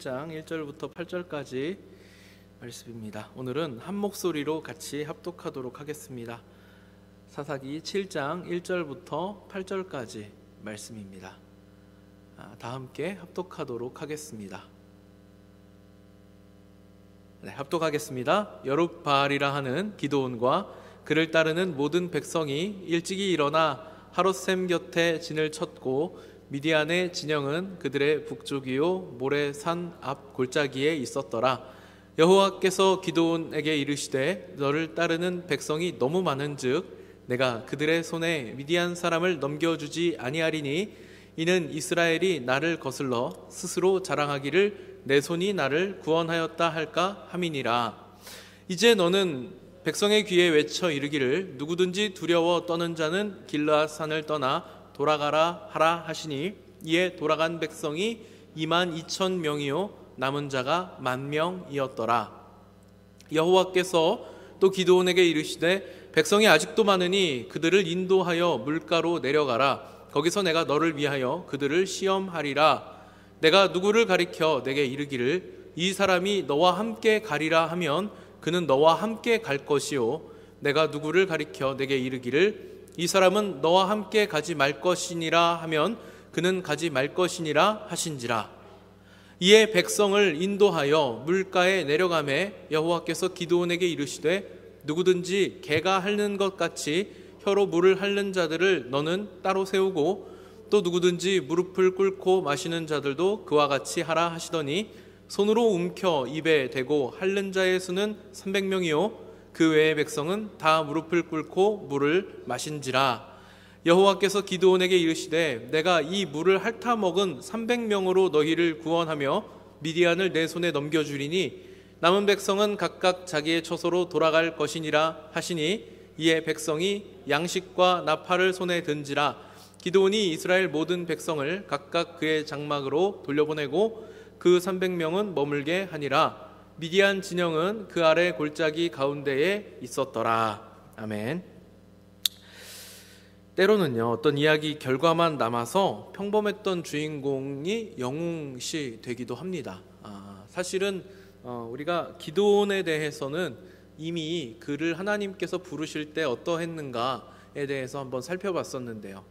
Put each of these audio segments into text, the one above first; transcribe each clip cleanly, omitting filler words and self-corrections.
7장 1절부터 8절까지 말씀입니다. 오늘은 한 목소리로 같이 합독하도록 하겠습니다. 사사기 7장 1절부터 8절까지 말씀입니다. 다 함께 합독하도록 하겠습니다. 네, 합독하겠습니다. 여룹바알이라 하는 기드온과 그를 따르는 모든 백성이 일찍이 일어나 하롯셈 곁에 진을 쳤고 미디안의 진영은 그들의 북쪽이요 모레산 앞 골짜기에 있었더라. 여호와께서 기드온에게 이르시되 너를 따르는 백성이 너무 많은즉 내가 그들의 손에 미디안 사람을 넘겨주지 아니하리니 이는 이스라엘이 나를 거슬러 스스로 자랑하기를 내 손이 나를 구원하였다 할까 함이니라. 이제 너는 백성의 귀에 외쳐 이르기를 누구든지 두려워 떠는 자는 길르앗 산을 떠나 돌아가라 하라 하시니 이에 돌아간 백성이 22,000명이요 남은 자가 10,000명이었더라. 여호와께서 또 기드온에게 이르시되 백성이 아직도 많으니 그들을 인도하여 물가로 내려가라. 거기서 내가 너를 위하여 그들을 시험하리라. 내가 누구를 가리켜 내게 이르기를 이 사람이 너와 함께 가리라 하면 그는 너와 함께 갈 것이요 내가 누구를 가리켜 내게 이르기를 이 사람은 너와 함께 가지 말 것이니라 하면 그는 가지 말 것이니라 하신지라. 이에 백성을 인도하여 물가에 내려가매 여호와께서 기드온에게 이르시되 누구든지 개가 핥는 것 같이 혀로 물을 핥는 자들을 너는 따로 세우고 또 누구든지 무릎을 꿇고 마시는 자들도 그와 같이 하라 하시더니 손으로 움켜 입에 대고 핥는 자의 수는 300명이요 그 외의 백성은 다 무릎을 꿇고 물을 마신지라. 여호와께서 기드온에게 이르시되 내가 이 물을 핥아 먹은 300명으로 너희를 구원하며 미디안을 내 손에 넘겨주리니 남은 백성은 각각 자기의 처소로 돌아갈 것이니라 하시니 이에 백성이 양식과 나팔을 손에 든지라. 기드온이 이스라엘 모든 백성을 각각 그의 장막으로 돌려보내고 그 300명은 머물게 하니라. 미디안 진영은 그 아래 골짜기 가운데에 있었더라. 아멘. 때로는요 어떤 이야기 결과만 남아서 평범했던 주인공이 영웅시 되기도 합니다. 사실은 우리가 기드온에 대해서는 이미 그를 하나님께서 부르실 때 어떠했는가에 대해서 한번 살펴봤었는데요.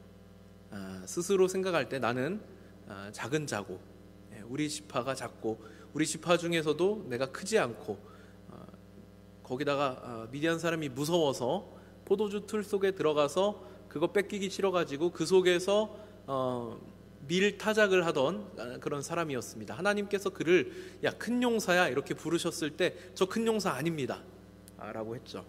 스스로 생각할 때 나는 작은 자고 우리 지파가 작고 우리 지파 중에서도 내가 크지 않고 거기다가 미디안 사람이 무서워서 포도주 틀 속에 들어가서 그거 뺏기기 싫어가지고 그 속에서 밀타작을 하던 그런 사람이었습니다. 하나님께서 그를 야 큰 용사야 이렇게 부르셨을 때 저 큰 용사 아닙니다 라고 했죠.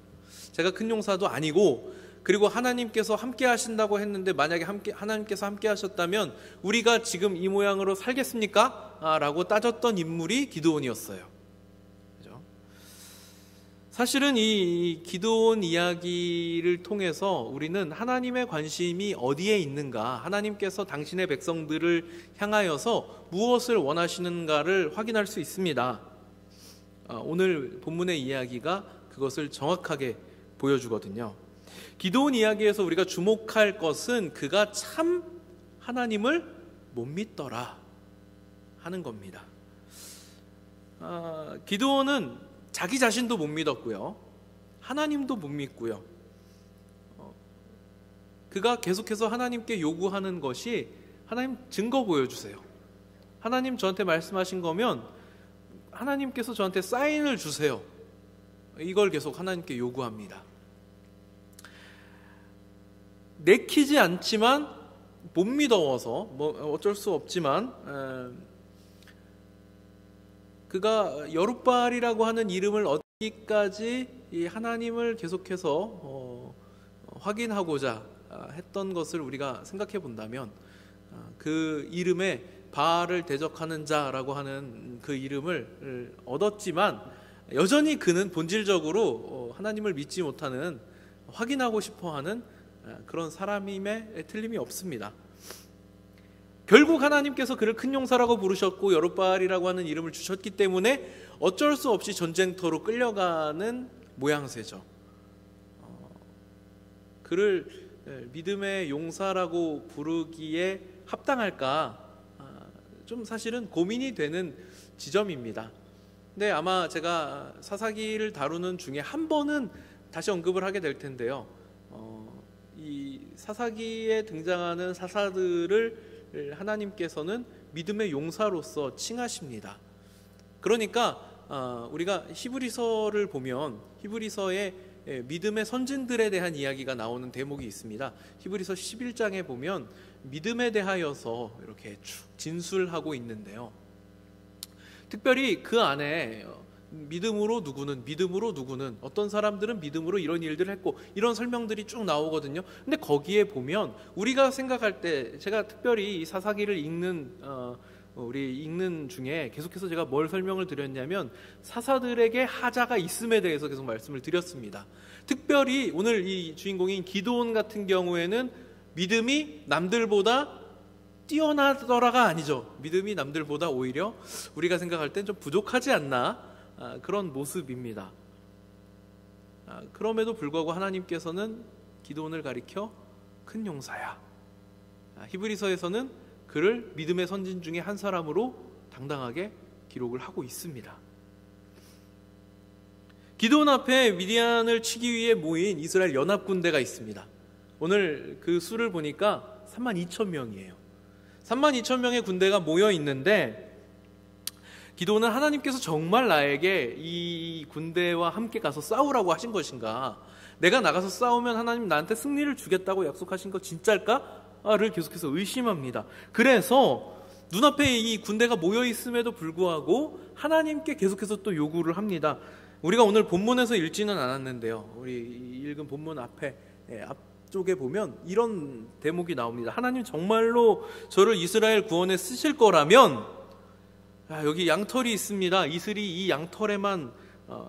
제가 큰 용사도 아니고 그리고 하나님께서 함께 하신다고 했는데 만약에 하나님께서 함께 하셨다면 우리가 지금 이 모양으로 살겠습니까? 라고 따졌던 인물이 기드온이었어요. 그죠? 사실은 이 기드온 이야기를 통해서 우리는 하나님의 관심이 어디에 있는가, 하나님께서 당신의 백성들을 향하여서 무엇을 원하시는가를 확인할 수 있습니다. 오늘 본문의 이야기가 그것을 정확하게 보여주거든요. 기드온 이야기에서 우리가 주목할 것은 그가 참 하나님을 못 믿더라 하는 겁니다. 기드온은 자기 자신도 못 믿었고요, 하나님도 못 믿고요. 그가 계속해서 하나님께 요구하는 것이 하나님 증거 보여주세요. 하나님 저한테 말씀하신 거면 하나님께서 저한테 사인을 주세요. 이걸 계속 하나님께 요구합니다. 내키지 않지만 못 믿어서 어쩔 수 없지만 그가 여룹바알이라고 하는 이름을 얻기까지 이 하나님을 계속해서 확인하고자 했던 것을 우리가 생각해 본다면 그 이름에 바알을 대적하는 자라고 하는 그 이름을 얻었지만 여전히 그는 본질적으로 하나님을 믿지 못하는, 확인하고 싶어하는 그런 사람임에 틀림이 없습니다. 결국 하나님께서 그를 큰 용사라고 부르셨고 여룹바알이라고 하는 이름을 주셨기 때문에 어쩔 수 없이 전쟁터로 끌려가는 모양새죠. 그를 믿음의 용사라고 부르기에 합당할까 좀 사실은 고민이 되는 지점입니다. 근데 아마 제가 사사기를 다루는 중에 한 번은 다시 언급을 하게 될 텐데요. 이 사사기에 등장하는 사사들을 하나님께서는 믿음의 용사로서 칭하십니다. 그러니까 우리가 히브리서를 보면 히브리서에 믿음의 선진들에 대한 이야기가 나오는 대목이 있습니다. 히브리서 11장에 보면 믿음에 대하여서 이렇게 쭉 진술하고 있는데요. 특별히 그 안에 믿음으로 누구는 어떤 사람들은 믿음으로 이런 일들을 했고 이런 설명들이 쭉 나오거든요. 근데 거기에 보면 우리가 생각할 때 제가 특별히 이 사사기를 우리 읽는 중에 계속해서 제가 뭘 설명을 드렸냐면 사사들에게 하자가 있음에 대해서 계속 말씀을 드렸습니다. 특별히 오늘 이 주인공인 기드온 같은 경우에는 믿음이 남들보다 뛰어나더라가 아니죠. 믿음이 남들보다 오히려 우리가 생각할 땐 좀 부족하지 않나 그런 모습입니다. 그럼에도 불구하고 하나님께서는 기드온을 가리켜 큰 용사야. 히브리서에서는 그를 믿음의 선진 중에 한 사람으로 당당하게 기록을 하고 있습니다. 기드온 앞에 미디안을 치기 위해 모인 이스라엘 연합군대가 있습니다. 오늘 그 수를 보니까 32,000명이에요. 32,000명의 군대가 모여 있는데 기드온은 하나님께서 정말 나에게 이 군대와 함께 가서 싸우라고 하신 것인가? 내가 나가서 싸우면 하나님 나한테 승리를 주겠다고 약속하신 거 진짜일까? 를 계속해서 의심합니다. 그래서 눈앞에 이 군대가 모여 있음에도 불구하고 하나님께 계속해서 또 요구를 합니다. 우리가 오늘 본문에서 읽지는 않았는데요. 우리 읽은 본문 앞쪽에 보면 이런 대목이 나옵니다. 하나님 정말로 저를 이스라엘 구원에 쓰실 거라면 여기 양털이 있습니다. 이슬이 이 양털에만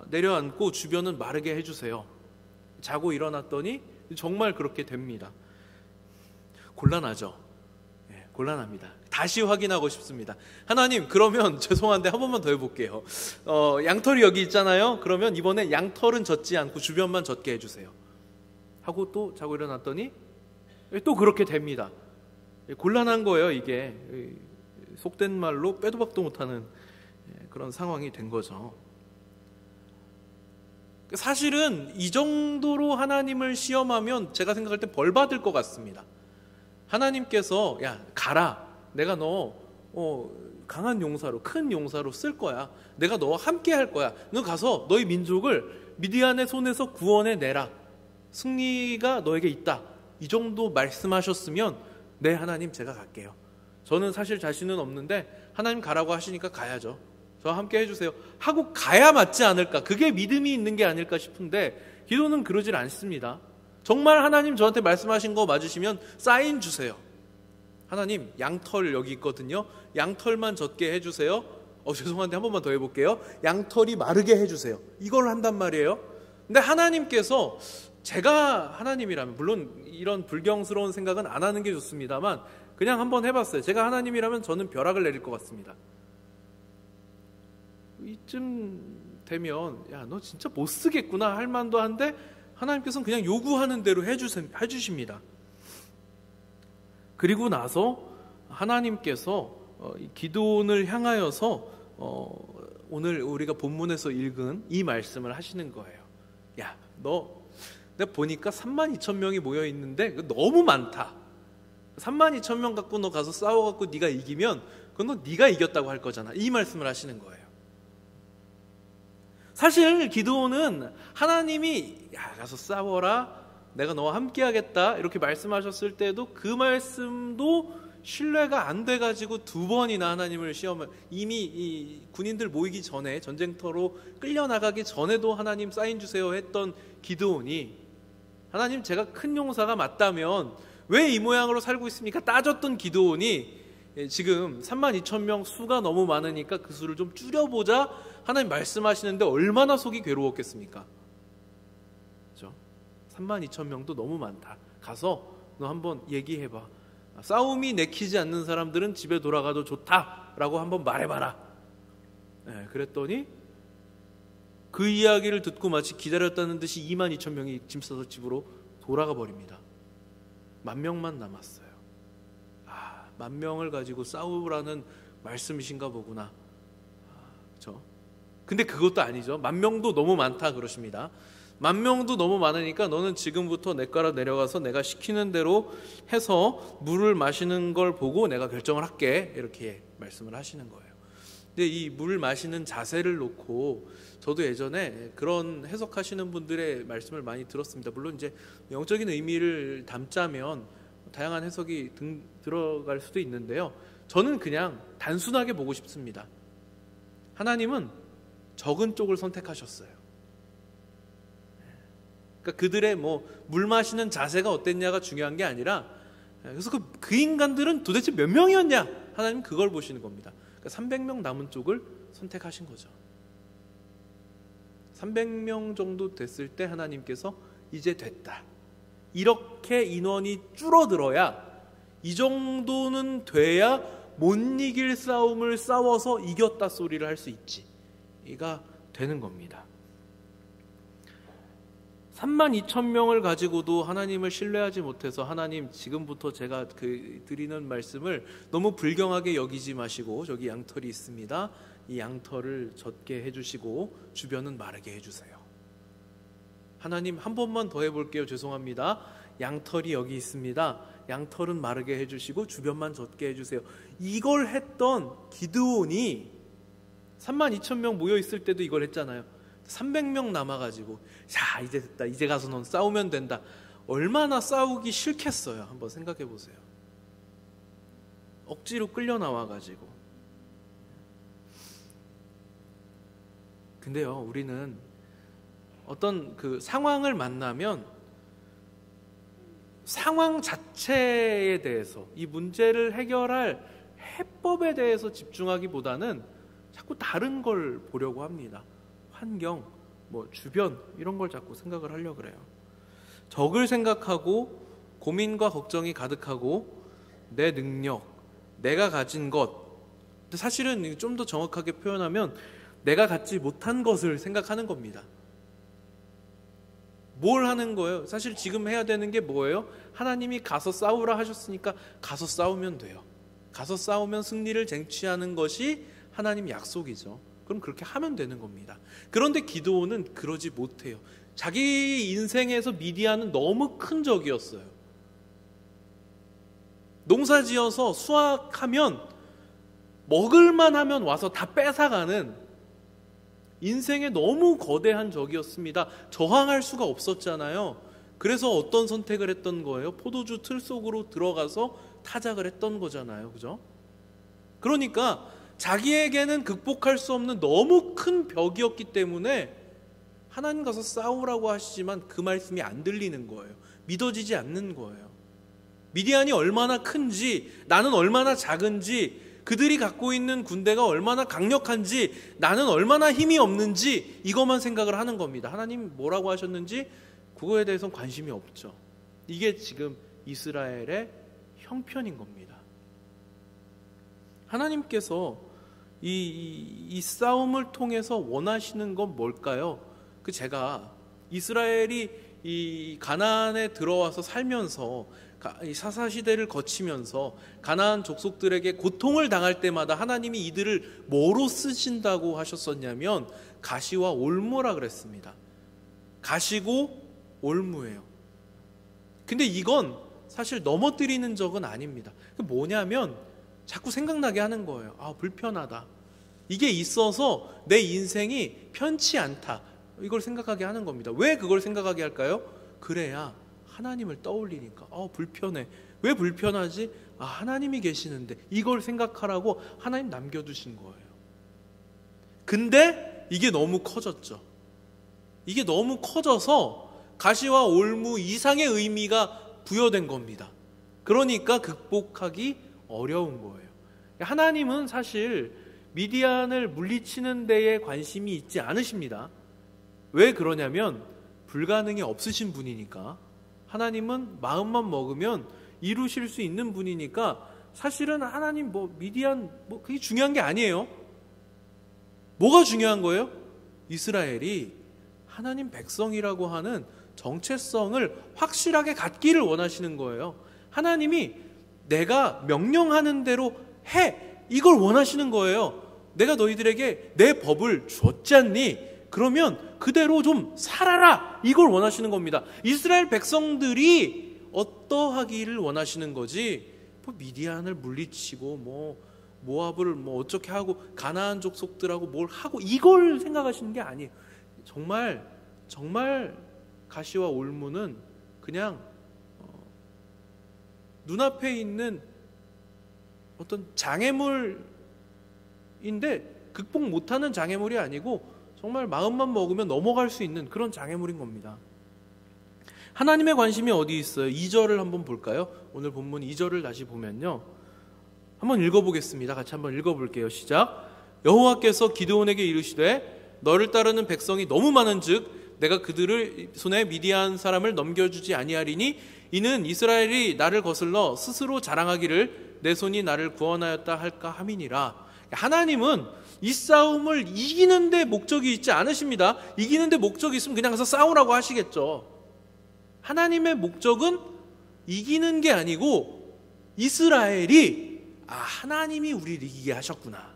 내려앉고 주변은 마르게 해주세요. 자고 일어났더니 정말 그렇게 됩니다. 곤란하죠. 곤란합니다. 다시 확인하고 싶습니다. 하나님 그러면 죄송한데 한 번만 더 해볼게요. 양털이 여기 있잖아요. 그러면 이번에 양털은 젖지 않고 주변만 젖게 해주세요. 하고 또 자고 일어났더니 또 그렇게 됩니다. 곤란한 거예요. 이게 속된 말로 빼도 박도 못하는 그런 상황이 된 거죠. 사실은 이 정도로 하나님을 시험하면 제가 생각할 때 벌 받을 것 같습니다. 하나님께서 야 가라, 내가 너 강한 용사로 큰 용사로 쓸 거야. 내가 너와 함께 할 거야. 너 가서 너희 민족을 미디안의 손에서 구원해 내라. 승리가 너에게 있다. 이 정도 말씀하셨으면 네 하나님 제가 갈게요. 저는 사실 자신은 없는데 하나님 가라고 하시니까 가야죠. 저와 함께 해주세요 하고 가야 맞지 않을까. 그게 믿음이 있는 게 아닐까 싶은데 기도는 그러질 않습니다. 정말 하나님 저한테 말씀하신 거 맞으시면 사인 주세요. 하나님 양털 여기 있거든요. 양털만 젖게 해주세요. 죄송한데 한 번만 더 해볼게요. 양털이 마르게 해주세요. 이걸 한단 말이에요. 근데 하나님께서 제가 하나님이라면 물론 이런 불경스러운 생각은 안 하는 게 좋습니다만 그냥 한번 해봤어요. 제가 하나님이라면 저는 벼락을 내릴 것 같습니다. 이쯤 되면 야 너 진짜 못 쓰겠구나 할 만도 한데 하나님께서는 그냥 요구하는 대로 해주십니다. 그리고 나서 하나님께서 기드온을 향하여서 오늘 우리가 본문에서 읽은 이 말씀을 하시는 거예요. 야, 내가 보니까 32,000명이 모여 있는데 너무 많다. 32,000명 갖고 너 가서 싸워갖고 네가 이기면 그건 네가 이겼다고 할 거잖아. 이 말씀을 하시는 거예요. 사실 기드온은 하나님이 야 가서 싸워라 내가 너와 함께 하겠다 이렇게 말씀하셨을 때도 그 말씀도 신뢰가 안 돼가지고 두 번이나 하나님을 시험을 이미 이 군인들 모이기 전에 전쟁터로 끌려나가기 전에도 하나님 사인 주세요 했던 기드온이 하나님 제가 큰 용사가 맞다면 왜 이 모양으로 살고 있습니까? 따졌던 기드온이 지금 32,000명 수가 너무 많으니까 그 수를 좀 줄여보자 하나님 말씀하시는데 얼마나 속이 괴로웠겠습니까? 그렇죠? 32,000명도 너무 많다. 가서 너 한번 얘기해봐. 싸움이 내키지 않는 사람들은 집에 돌아가도 좋다라고 한번 말해봐라. 그랬더니 그 이야기를 듣고 마치 기다렸다는 듯이 22,000명이 짐 싸서 집으로 돌아가 버립니다. 10,000명만 남았어요. 10,000명을 가지고 싸우라는 말씀이신가 보구나. 그렇죠? 근데 그것도 아니죠. 10,000명도 너무 많다 그러십니다. 10,000명도 너무 많으니까 너는 지금부터 내 거라 내려가서 내가 시키는 대로 해서 물을 마시는 걸 보고 내가 결정을 할게, 이렇게 말씀을 하시는 거예요. 근데 이 물 마시는 자세를 놓고 저도 예전에 그런 해석하시는 분들의 말씀을 많이 들었습니다. 물론 이제 영적인 의미를 담자면 다양한 해석이 들어갈 수도 있는데요. 저는 그냥 단순하게 보고 싶습니다. 하나님은 적은 쪽을 선택하셨어요. 그러니까 그들의 물 마시는 자세가 어땠냐가 중요한 게 아니라, 그래서 그 인간들은 도대체 몇 명이었냐? 하나님 그걸 보시는 겁니다. 그러니까 300명 남은 쪽을 선택하신 거죠. 300명 정도 됐을 때 하나님께서 이제 됐다, 이렇게 인원이 줄어들어야, 이 정도는 돼야 못 이길 싸움을 싸워서 이겼다 소리를 할 수 있지, 이가 되는 겁니다. 32,000명을 가지고도 하나님을 신뢰하지 못해서, 하나님 지금부터 제가 드리는 말씀을 너무 불경하게 여기지 마시고, 저기 양털이 있습니다, 이 양털을 젖게 해주시고 주변은 마르게 해주세요. 하나님 한 번만 더 해볼게요, 죄송합니다, 양털이 여기 있습니다, 양털은 마르게 해주시고 주변만 젖게 해주세요. 이걸 했던 기드온이 32,000명 모여있을 때도 이걸 했잖아요. 300명 남아가지고 자 이제 됐다, 이제 가서 넌 싸우면 된다. 얼마나 싸우기 싫겠어요. 한번 생각해 보세요. 억지로 끌려 나와가지고. 근데요, 우리는 어떤 그 상황을 만나면 상황 자체에 대해서, 이 문제를 해결할 해법에 대해서 집중하기보다는 자꾸 다른 걸 보려고 합니다. 환경, 주변, 이런 걸 자꾸 생각을 하려고 그래요. 적을 생각하고 고민과 걱정이 가득하고 내 능력, 내가 가진 것, 근데 사실은 좀 더 정확하게 표현하면 내가 갖지 못한 것을 생각하는 겁니다. 뭘 하는 거예요? 사실 지금 해야 되는 게 뭐예요? 하나님이 가서 싸우라 하셨으니까 가서 싸우면 돼요. 가서 싸우면 승리를 쟁취하는 것이 하나님 약속이죠. 그럼 그렇게 하면 되는 겁니다. 그런데 기드온은 그러지 못해요. 자기 인생에서 미디안은 너무 큰 적이었어요. 농사지어서 수확하면 먹을만 하면 와서 다 뺏어가는 인생에 너무 거대한 적이었습니다. 저항할 수가 없었잖아요. 그래서 어떤 선택을 했던 거예요? 포도주 틀 속으로 들어가서 타작을 했던 거잖아요. 그죠? 그러니까 자기에게는 극복할 수 없는 너무 큰 벽이었기 때문에 하나님 가서 싸우라고 하시지만 그 말씀이 안 들리는 거예요. 믿어지지 않는 거예요. 미디안이 얼마나 큰지, 나는 얼마나 작은지, 그들이 갖고 있는 군대가 얼마나 강력한지, 나는 얼마나 힘이 없는지, 이것만 생각을 하는 겁니다. 하나님 뭐라고 하셨는지 그거에 대해서는 관심이 없죠. 이게 지금 이스라엘의 형편인 겁니다. 하나님께서 이 싸움을 통해서 원하시는 건 뭘까요? 제가 이스라엘이 이 가나안에 들어와서 살면서, 이 사사시대를 거치면서 가나안 족속들에게 고통을 당할 때마다 하나님이 이들을 뭐로 쓰신다고 하셨었냐면 가시와 올무라 그랬습니다. 가시고 올무예요. 근데 이건 사실 넘어뜨리는 적은 아닙니다. 뭐냐면 자꾸 생각나게 하는 거예요. 아, 불편하다, 이게 있어서 내 인생이 편치 않다, 이걸 생각하게 하는 겁니다. 왜 그걸 생각하게 할까요? 그래야 하나님을 떠올리니까. 불편해. 왜 불편하지? 하나님이 계시는데. 이걸 생각하라고 하나님 남겨두신 거예요. 근데 이게 너무 커졌죠. 이게 너무 커져서 가시와 올무 이상의 의미가 부여된 겁니다. 그러니까 극복하기 어려운 거예요. 하나님은 사실 미디안을 물리치는 데에 관심이 있지 않으십니다. 왜 그러냐면 불가능이 없으신 분이니까. 하나님은 마음만 먹으면 이루실 수 있는 분이니까 사실은 하나님 미디안 그게 중요한 게 아니에요. 뭐가 중요한 거예요? 이스라엘이 하나님 백성이라고 하는 정체성을 확실하게 갖기를 원하시는 거예요. 하나님이 내가 명령하는 대로 해, 이걸 원하시는 거예요. 내가 너희들에게 내 법을 주었지 않니? 그러면 그대로 좀 살아라. 이걸 원하시는 겁니다. 이스라엘 백성들이 어떠하기를 원하시는 거지, 미디안을 물리치고 모압을 어떻게 하고 가나안 족속들하고 뭘 하고 이걸 생각하시는 게 아니에요. 정말 가시와 올무는 그냥 눈앞에 있는 어떤 장애물인데 극복 못하는 장애물이 아니고 정말 마음만 먹으면 넘어갈 수 있는 그런 장애물인 겁니다. 하나님의 관심이 어디 있어요? 2절을 한번 볼까요? 오늘 본문 2절을 다시 보면요, 한번 읽어보겠습니다. 같이 한번 읽어볼게요. 시작. 여호와께서 기드온에게 이르시되 너를 따르는 백성이 너무 많은즉 내가 그들을 손에 미디안 사람을 넘겨주지 아니하리니 이는 이스라엘이 나를 거슬러 스스로 자랑하기를 내 손이 나를 구원하였다 할까 함이니라. 하나님은 이 싸움을 이기는 데 목적이 있지 않으십니다. 이기는 데 목적이 있으면 그냥 가서 싸우라고 하시겠죠. 하나님의 목적은 이기는 게 아니고 이스라엘이 하나님이 우리를 이기게 하셨구나,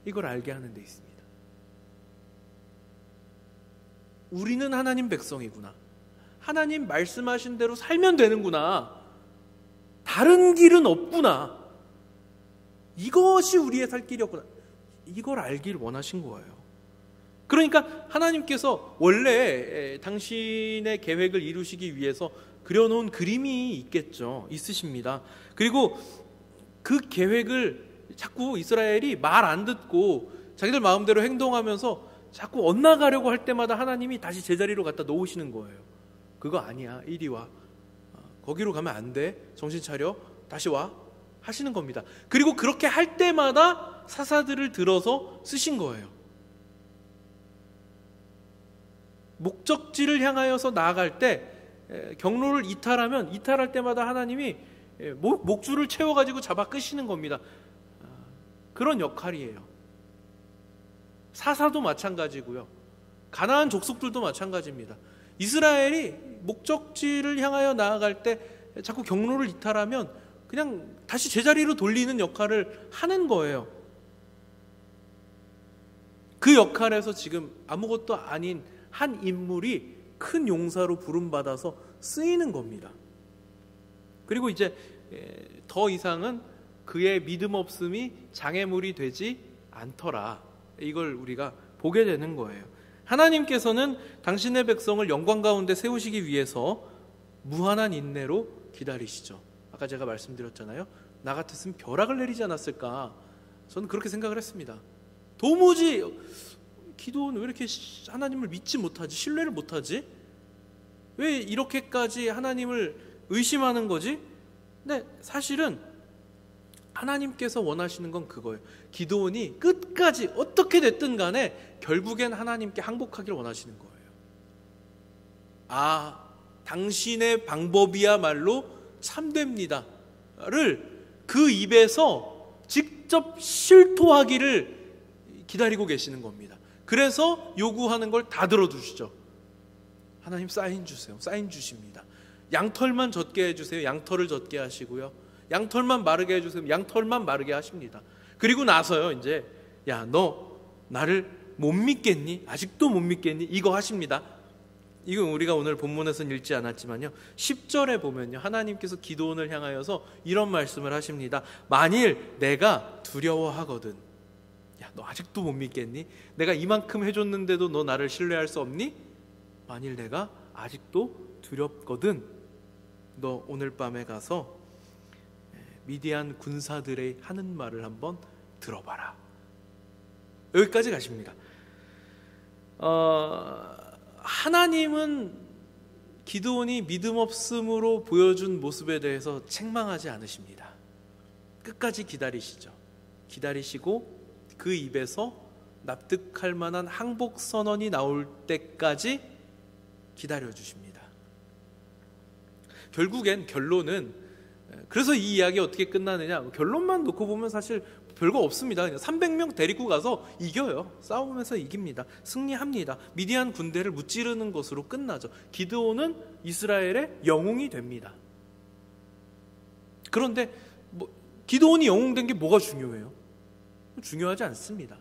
이걸 알게 하는 데 있습니다. 우리는 하나님 백성이구나, 하나님 말씀하신 대로 살면 되는구나, 다른 길은 없구나, 이것이 우리의 살 길이었구나, 이걸 알길 원하신 거예요. 그러니까 하나님께서 원래 당신의 계획을 이루시기 위해서 그려놓은 그림이 있으십니다. 그리고 그 계획을 자꾸 이스라엘이 말 안 듣고 자기들 마음대로 행동하면서 자꾸 엇나가려고 할 때마다 하나님이 다시 제자리로 갖다 놓으시는 거예요. 그거 아니야, 이리 와, 거기로 가면 안 돼, 정신 차려, 다시 와 하시는 겁니다. 그리고 그렇게 할 때마다 사사들을 들어서 쓰신 거예요. 목적지를 향하여서 나아갈 때 경로를 이탈할 때마다 하나님이 목줄을 채워가지고 잡아 끄시는 겁니다. 그런 역할이에요. 사사도 마찬가지고요, 가나안 족속들도 마찬가지입니다. 이스라엘이 목적지를 향하여 나아갈 때 자꾸 경로를 이탈하면 그냥 다시 제자리로 돌리는 역할을 하는 거예요. 그 역할에서 지금 아무것도 아닌 한 인물이 큰 용사로 부름받아서 쓰이는 겁니다. 그리고 이제 더 이상은 그의 믿음 없음이 장애물이 되지 않더라, 이걸 우리가 보게 되는 거예요. 하나님께서는 당신의 백성을 영광 가운데 세우시기 위해서 무한한 인내로 기다리시죠. 아까 제가 말씀드렸잖아요, 나 같았으면 벼락을 내리지 않았을까, 저는 그렇게 생각을 했습니다. 도무지 기도는 왜 이렇게 하나님을 믿지 못하지, 신뢰를 못하지, 왜 이렇게까지 하나님을 의심하는 거지? 근데 사실은 하나님께서 원하시는 건 그거예요. 기드온이 끝까지 어떻게 됐든 간에 결국엔 하나님께 항복하기를 원하시는 거예요. 당신의 방법이야말로 참됩니다를 그 입에서 직접 실토하기를 기다리고 계시는 겁니다. 그래서 요구하는 걸 다 들어주시죠. 하나님 사인 주세요. 사인 주십니다. 양털만 젖게 해주세요. 양털을 젖게 하시고요, 양털만 마르게 해주세요. 양털만 마르게 하십니다. 그리고 나서요, 이제 야, 너 나를 못 믿겠니? 아직도 못 믿겠니? 이거 하십니다. 이건 우리가 오늘 본문에서는 읽지 않았지만요, 10절에 보면요, 하나님께서 기드온을 향하여서 이런 말씀을 하십니다. 만일 내가 두려워하거든, 야, 너 아직도 못 믿겠니? 내가 이만큼 해줬는데도 너 나를 신뢰할 수 없니? 만일 내가 아직도 두렵거든, 너 오늘 밤에 가서 미디안 군사들의 하는 말을 한번 들어봐라. 여기까지 가십니다. 하나님은 기드온이 믿음 없음으로 보여준 모습에 대해서 책망하지 않으십니다. 끝까지 기다리시죠. 기다리시고 그 입에서 납득할 만한 항복 선언이 나올 때까지 기다려주십니다. 결론은, 그래서 이 이야기 어떻게 끝나느냐, 결론만 놓고 보면 사실 별거 없습니다. 그냥 300명 데리고 가서 이겨요. 싸우면서 이깁니다. 승리합니다. 미디안 군대를 무찌르는 것으로 끝나죠. 기드온은 이스라엘의 영웅이 됩니다. 그런데 기드온이 영웅된 게 뭐가 중요해요? 중요하지 않습니다.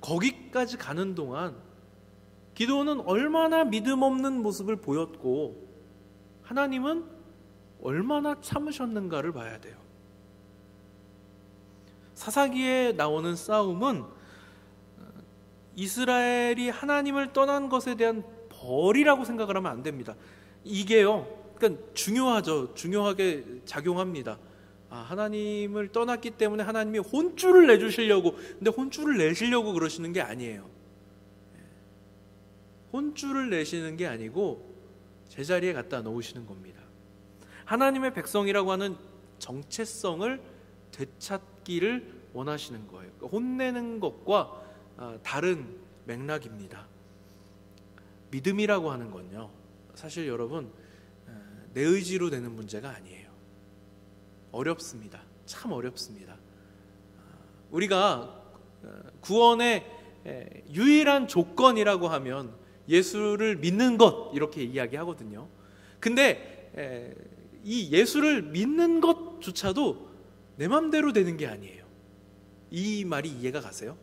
거기까지 가는 동안 기드온은 얼마나 믿음 없는 모습을 보였고 하나님은 얼마나 참으셨는가를 봐야 돼요. 사사기에 나오는 싸움은 이스라엘이 하나님을 떠난 것에 대한 벌이라고 생각을 하면 안 됩니다. 이게요, 그러니까 중요하죠. 중요하게 작용합니다. 하나님을 떠났기 때문에 하나님이 혼쭐을 내주시려고, 근데 혼쭐을 내시려고 그러시는 게 아니에요. 혼쭐을 내시는 게 아니고 제자리에 갖다 놓으시는 겁니다. 하나님의 백성이라고 하는 정체성을 되찾기를 원하시는 거예요. 그러니까 혼내는 것과 다른 맥락입니다. 믿음이라고 하는 건요, 사실 여러분 내 의지로 되는 문제가 아니에요. 어렵습니다. 참 어렵습니다. 우리가 구원의 유일한 조건이라고 하면 예수를 믿는 것, 이렇게 이야기하거든요. 근데 이 예수를 믿는 것조차도 내 맘대로 되는 게 아니에요. 이 말이 이해가 가세요?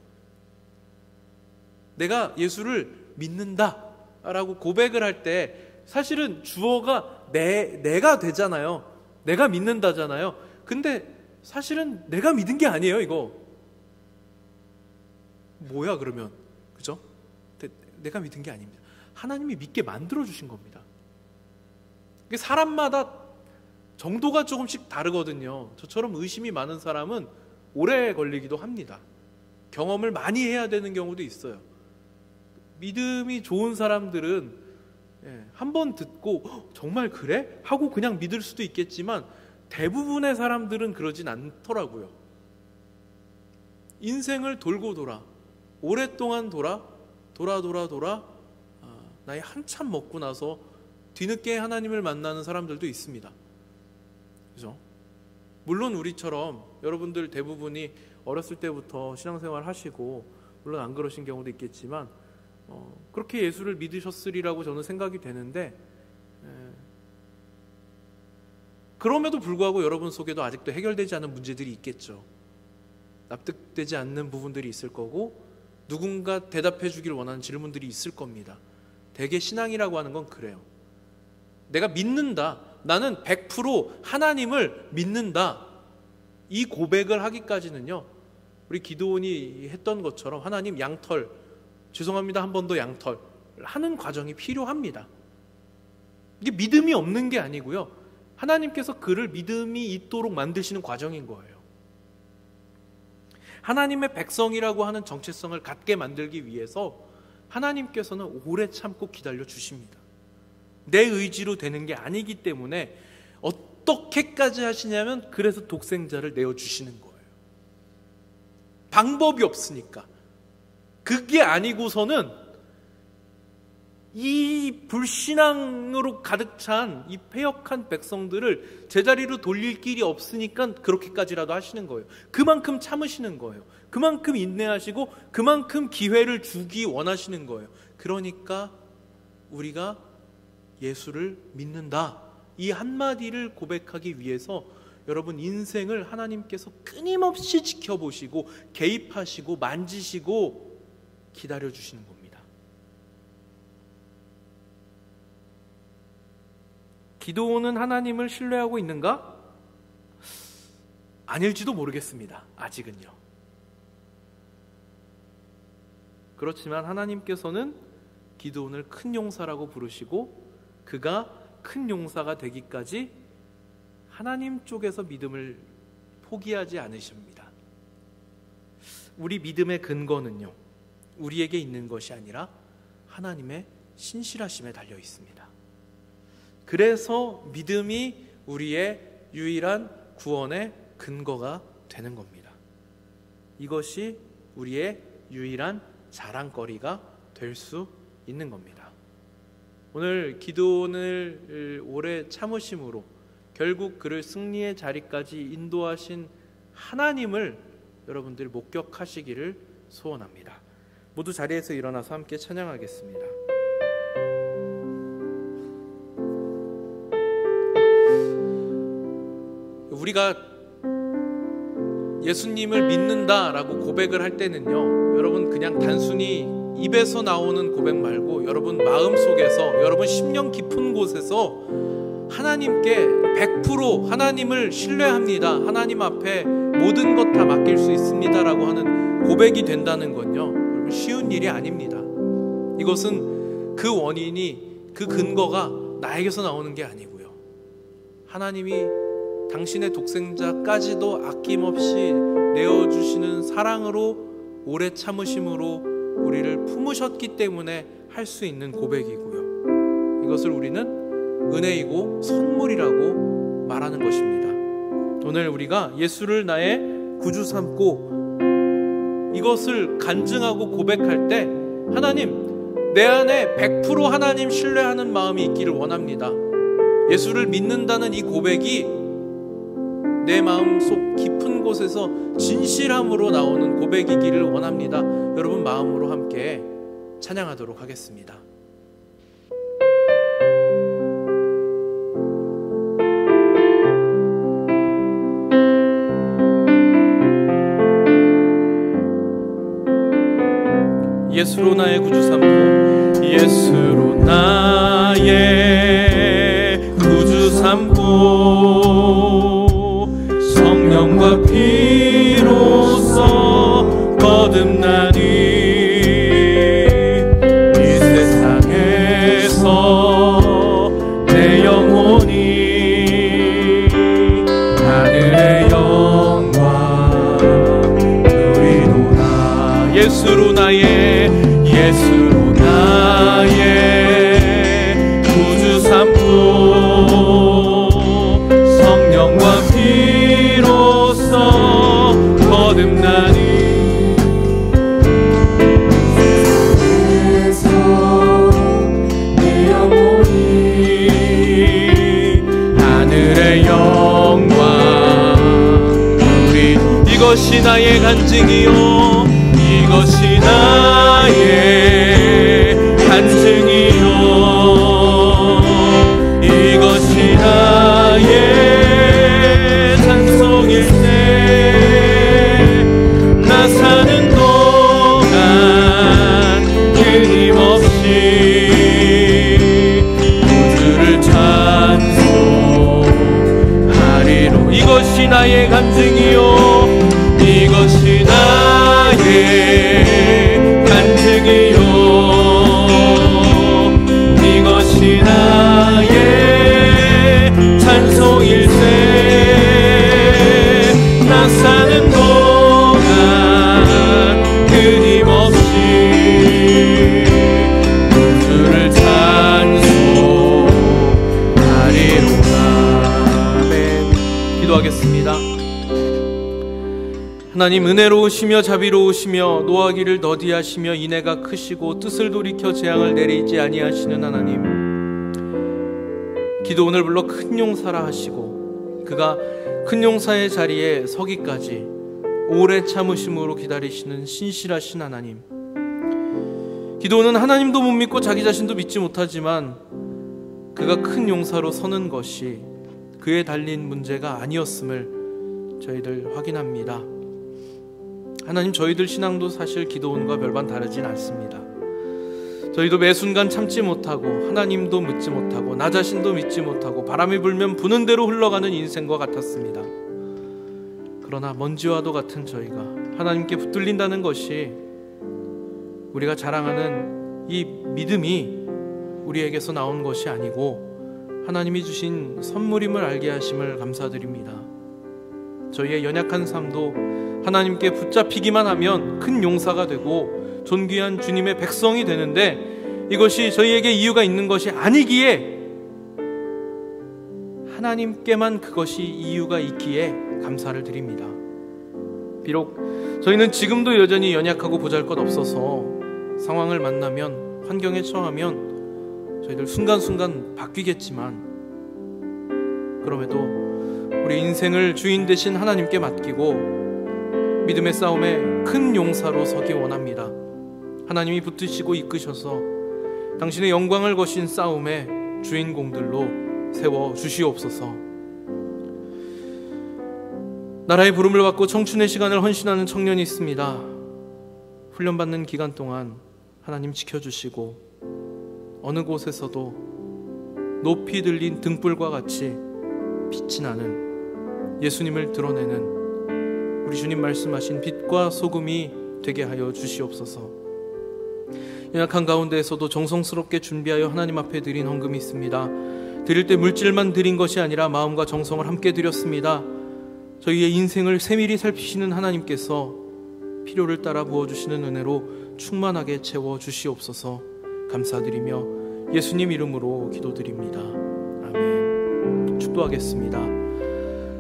내가 예수를 믿는다 라고 고백을 할 때 사실은 주어가 내가 되잖아요. 내가 믿는다잖아요. 근데 사실은 내가 믿은 게 아니에요. 이거 뭐야 그러면, 그죠? 내가 믿은 게 아닙니다. 하나님이 믿게 만들어 주신 겁니다. 사람마다 정도가 조금씩 다르거든요. 저처럼 의심이 많은 사람은 오래 걸리기도 합니다. 경험을 많이 해야 되는 경우도 있어요. 믿음이 좋은 사람들은 한 번 듣고 정말 그래? 하고 그냥 믿을 수도 있겠지만 대부분의 사람들은 그러진 않더라고요. 인생을 돌고 돌아, 오랫동안 돌아 나이 한참 먹고 나서 뒤늦게 하나님을 만나는 사람들도 있습니다. 그죠? 물론 우리처럼 여러분들 대부분이 어렸을 때부터 신앙생활 하시고, 물론 안 그러신 경우도 있겠지만 그렇게 예수를 믿으셨으리라고 저는 생각이 되는데, 그럼에도 불구하고 여러분 속에도 아직도 해결되지 않은 문제들이 있겠죠. 납득되지 않는 부분들이 있을 거고, 누군가 대답해 주길 원하는 질문들이 있을 겁니다. 대개 신앙이라고 하는 건 그래요. 내가 믿는다, 나는 100% 하나님을 믿는다, 이 고백을 하기까지는요, 우리 기드온이 했던 것처럼 하나님 양털, 죄송합니다, 한 번 더 양털 하는 과정이 필요합니다. 이게 믿음이 없는 게 아니고요, 하나님께서 그를 믿음이 있도록 만드시는 과정인 거예요. 하나님의 백성이라고 하는 정체성을 갖게 만들기 위해서 하나님께서는 오래 참고 기다려 주십니다. 내 의지로 되는 게 아니기 때문에 어떻게까지 하시냐면, 그래서 독생자를 내어주시는 거예요. 방법이 없으니까. 그게 아니고서는 이 불신앙으로 가득 찬 이 패역한 백성들을 제자리로 돌릴 길이 없으니까 그렇게까지라도 하시는 거예요. 그만큼 참으시는 거예요. 그만큼 인내하시고 그만큼 기회를 주기 원하시는 거예요. 그러니까 우리가 예수를 믿는다, 이 한마디를 고백하기 위해서 여러분 인생을 하나님께서 끊임없이 지켜보시고 개입하시고 만지시고 기다려주시는 겁니다. 기드온은 하나님을 신뢰하고 있는가? 아닐지도 모르겠습니다. 아직은요. 그렇지만 하나님께서는 기드온을 큰 용사라고 부르시고, 그가 큰 용사가 되기까지 하나님 쪽에서 믿음을 포기하지 않으십니다. 우리 믿음의 근거는요, 우리에게 있는 것이 아니라 하나님의 신실하심에 달려 있습니다. 그래서 믿음이 우리의 유일한 구원의 근거가 되는 겁니다. 이것이 우리의 유일한 자랑거리가 될 수 있는 겁니다. 오늘 기드온을 오래 참으심으로 결국 그를 승리의 자리까지 인도하신 하나님을 여러분들이 목격하시기를 소원합니다. 모두 자리에서 일어나서 함께 찬양하겠습니다. 우리가 예수님을 믿는다라고 고백을 할 때는요, 여러분 그냥 단순히 입에서 나오는 고백 말고 여러분 마음속에서, 여러분 심령 깊은 곳에서 하나님께 100% 하나님을 신뢰합니다, 하나님 앞에 모든 것 다 맡길 수 있습니다 라고 하는 고백이 된다는 건요, 여러분 쉬운 일이 아닙니다. 이것은 그 원인이, 그 근거가 나에게서 나오는 게 아니고요, 하나님이 당신의 독생자까지도 아낌없이 내어주시는 사랑으로, 오래 참으심으로 우리를 품으셨기 때문에 할 수 있는 고백이고요, 이것을 우리는 은혜이고 선물이라고 말하는 것입니다. 오늘 우리가 예수를 나의 구주 삼고 이것을 간증하고 고백할 때, 하나님, 내 안에 100% 하나님 신뢰하는 마음이 있기를 원합니다. 예수를 믿는다는 이 고백이 내 마음속 깊은 곳에서 진실함으로 나오는 고백이기를 원합니다. 여러분 마음으로 함께 찬양하도록 하겠습니다. 예수로 나의 구주 삼고, 예수로 나의 구주 삼고, 성령과 피로써 거듭나니 이 세상에서 내 영혼이 하늘의 영광 누리노라. 예수로 나의 구주 삼고, 성령과 피로써 거듭나니 세상에서 내 영혼이 하늘의 영광 누리. 이것이 나의 간증이요, 이것이 나의 간증이요, 이것이 나의 찬송일세. 나 사는 동안 끊임없이 구주를 찬송하리로. 이것이 나의 간증이요, 이것이 나의 간증이요, 이것이 나의 찬송일세. 나 사는 동안 끊임없이 구주를 찬송하리로다. 아멘. 기도하겠습니다. 하나님, 은혜로우시며 자비로우시며 노하기를 더디하시며 인애가 크시고 뜻을 돌이켜 재앙을 내리지 아니하시는 하나님, 기도원을 불러 큰 용사라 하시고 그가 큰 용사의 자리에 서기까지 오래 참으심으로 기다리시는 신실하신 하나님, 기도원은 하나님도 못 믿고 자기 자신도 믿지 못하지만 그가 큰 용사로 서는 것이 그에 달린 문제가 아니었음을 저희들 확인합니다. 하나님, 저희들 신앙도 사실 기도원과 별반 다르진 않습니다. 저희도 매 순간 참지 못하고 하나님도 믿지 못하고 나 자신도 믿지 못하고 바람이 불면 부는 대로 흘러가는 인생과 같았습니다. 그러나 먼지와도 같은 저희가 하나님께 붙들린다는 것이, 우리가 자랑하는 이 믿음이 우리에게서 나온 것이 아니고 하나님이 주신 선물임을 알게 하심을 감사드립니다. 저희의 연약한 삶도 하나님께 붙잡히기만 하면 큰 용사가 되고 존귀한 주님의 백성이 되는데, 이것이 저희에게 이유가 있는 것이 아니기에 하나님께만 그것이 이유가 있기에 감사를 드립니다. 비록 저희는 지금도 여전히 연약하고 보잘것없어서 상황을 만나면, 환경에 처하면 저희들 순간순간 바뀌겠지만, 그럼에도 우리 인생을 주인 되신 하나님께 맡기고 믿음의 싸움에 큰 용사로 서기 원합니다. 하나님이 붙드시고 이끄셔서 당신의 영광을 거신 싸움의 주인공들로 세워 주시옵소서. 나라의 부름을 받고 청춘의 시간을 헌신하는 청년이 있습니다. 훈련받는 기간 동안 하나님 지켜주시고 어느 곳에서도 높이 들린 등불과 같이 빛이 나는 예수님을 드러내는 우리 주님 말씀하신 빛과 소금이 되게 하여 주시옵소서. 연약한 가운데에서도 정성스럽게 준비하여 하나님 앞에 드린 헌금이 있습니다. 드릴 때 물질만 드린 것이 아니라 마음과 정성을 함께 드렸습니다. 저희의 인생을 세밀히 살피시는 하나님께서 필요를 따라 부어주시는 은혜로 충만하게 채워주시옵소서. 감사드리며 예수님 이름으로 기도드립니다. 아멘. 축도하겠습니다.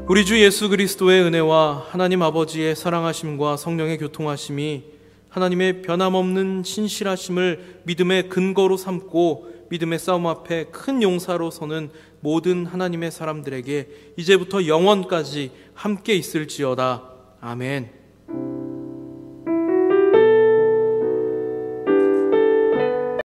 우리 주 예수 그리스도의 은혜와 하나님 아버지의 사랑하심과 성령의 교통하심이 하나님의 변함없는 신실하심을 믿음의 근거로 삼고 믿음의 싸움 앞에 큰 용사로 서는 모든 하나님의 사람들에게 이제부터 영원까지 함께 있을지어다. 아멘.